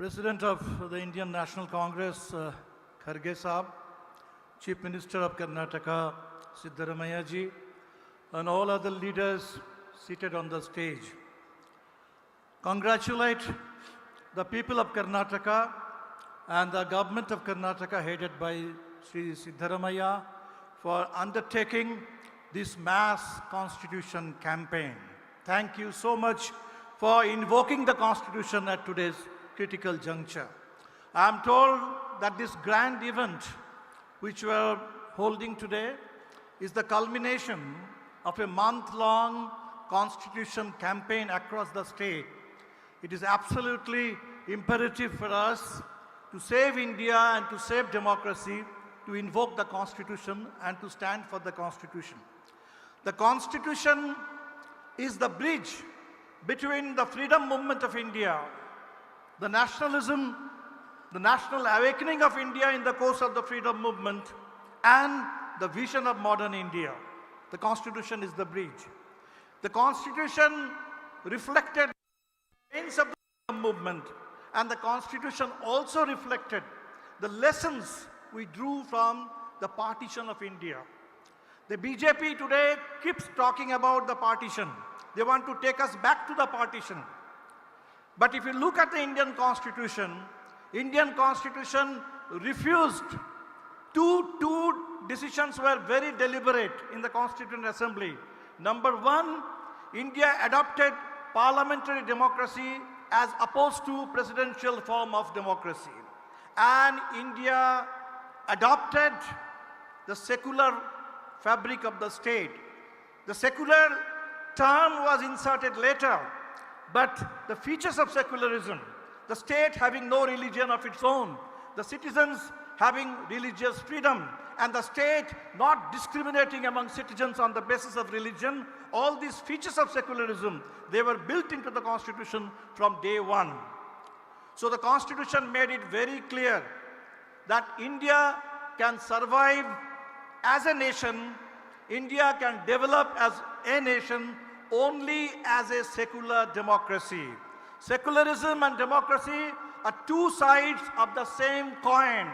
President of the Indian National Congress, Kharge Saab, Chief Minister of Karnataka, Siddaramaiah ji, and all other leaders seated on the stage. Congratulate the people of Karnataka and the government of Karnataka headed by Sri Siddaramaiah for undertaking this mass constitution campaign. Thank you so much for invoking the constitution at today's critical juncture. I am told that this grand event which we are holding today is the culmination of a month-long constitution campaign across the state. It is absolutely imperative for us to save India and to save democracy, to invoke the constitution and to stand for the constitution. The constitution is the bridge between the freedom movement of India, the nationalism, the national awakening of India in the course of the freedom movement, and the vision of modern India. The constitution is the bridge. The constitution reflected the aims of the freedom movement, and the constitution also reflected the lessons we drew from the partition of India. The BJP today keeps talking about the partition. They want to take us back to the partition. But if you look at the Indian Constitution refused two decisions were very deliberate in the Constituent Assembly. Number one, India adopted parliamentary democracy as opposed to presidential form of democracy. And India adopted the secular fabric of the state. The secular term was inserted later, but the features of secularism, the state having no religion of its own, the citizens having religious freedom, and the state not discriminating among citizens on the basis of religion, all these features of secularism, they were built into the constitution from day one. So the constitution made it very clear that India can survive as a nation, India can develop as a nation only as a secular democracy. Secularism and democracy are two sides of the same coin.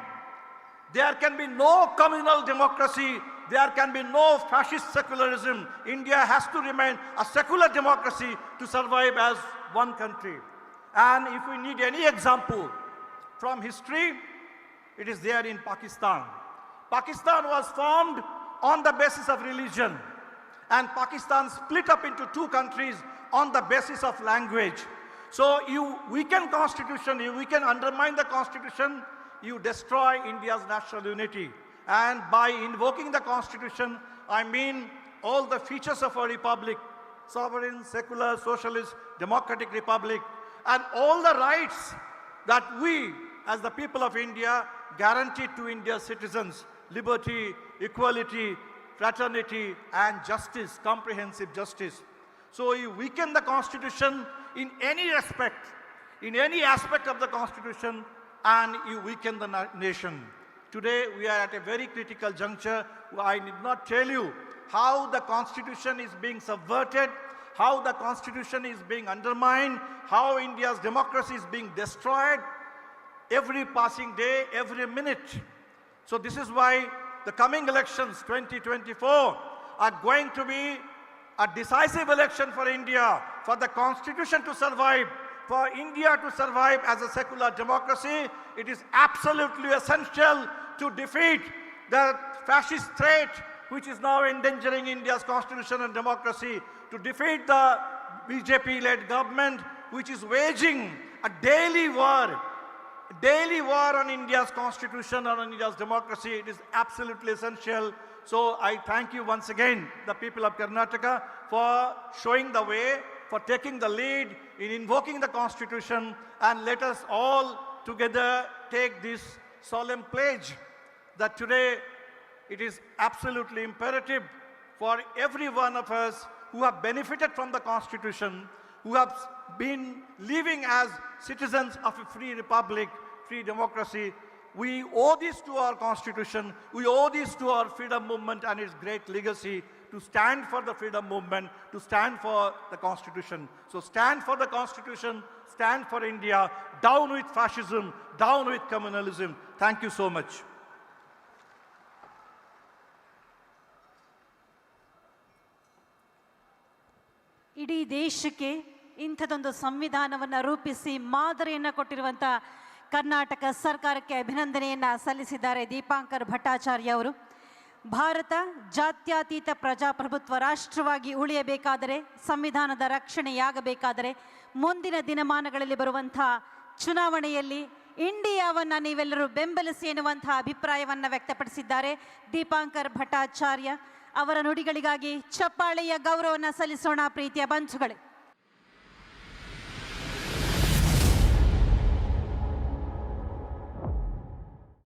There can be no communal democracy, there can be no fascist secularism. India has to remain a secular democracy to survive as one country. And if we need any example from history, it is there in Pakistan. Pakistan was formed on the basis of religion, and Pakistan split up into two countries on the basis of language. So you weaken constitution, you weaken, undermine the constitution, you destroy India's national unity. And by invoking the constitution, I mean all the features of a republic, sovereign, secular, socialist, democratic republic, and all the rights that we, as the people of India, guaranteed to India's citizens: liberty, equality, fraternity, and justice, comprehensive justice. So you weaken the constitution in any respect, in any aspect of the constitution, and you weaken the nation. Today we are at a very critical juncture. I need not tell you how the constitution is being subverted, how the constitution is being undermined, how India's democracy is being destroyed every passing day, every minute. So this is why the coming elections, 2024, are going to be a decisive election for India, for the constitution to survive, for India to survive as a secular democracy. It is absolutely essential to defeat the fascist threat which is now endangering India's constitution and democracy, to defeat the BJP-led government which is waging a daily war on India's constitution and on India's democracy. It is absolutely essential. So I thank you once again, the people of Karnataka, for showing the way, for taking the lead in invoking the constitution, and let us all together take this solemn pledge that today it is absolutely imperative for every one of us who have benefited from the constitution, who have been living as citizens of a free republic, free democracy. We owe this to our constitution, we owe this to our freedom movement and its great legacy, to stand for the freedom movement, to stand for the constitution. So stand for the constitution, stand for India. Down with fascism, down with communalism. Thank you so much. ಇಡೀ ದೇಶಕ್ಕೆ ಇಂಥದೊಂದು ಸಂವಿಧಾನವನ್ನು ರೂಪಿಸಿ ಮಾದರಿಯನ್ನು ಕೊಟ್ಟಿರುವಂಥ ಕರ್ನಾಟಕ ಸರ್ಕಾರಕ್ಕೆ ಅಭಿನಂದನೆಯನ್ನು ಸಲ್ಲಿಸಿದ್ದಾರೆ ದೀಪಾಂಕರ್ ಭಟ್ಟಾಚಾರ್ಯ ಅವರು. ಭಾರತ ಜಾತ್ಯತೀತ ಪ್ರಜಾಪ್ರಭುತ್ವ ರಾಷ್ಟ್ರವಾಗಿ ಉಳಿಯಬೇಕಾದರೆ, ಸಂವಿಧಾನದ ರಕ್ಷಣೆಯಾಗಬೇಕಾದರೆ ಮುಂದಿನ ದಿನಮಾನಗಳಲ್ಲಿ ಬರುವಂಥ ಚುನಾವಣೆಯಲ್ಲಿ ಇಂಡಿಯಾವನ್ನು ನೀವೆಲ್ಲರೂ ಬೆಂಬಲಿಸಿ ಎನ್ನುವಂಥ ಅಭಿಪ್ರಾಯವನ್ನು ವ್ಯಕ್ತಪಡಿಸಿದ್ದಾರೆ ದೀಪಾಂಕರ್ ಭಟ್ಟಾಚಾರ್ಯ. ಅವರ ನುಡಿಗಳಿಗಾಗಿ ಚಪ್ಪಾಳೆಯ ಗೌರವವನ್ನು ಸಲ್ಲಿಸೋಣ ಪ್ರೀತಿಯ ಬಂಧುಗಳೇ.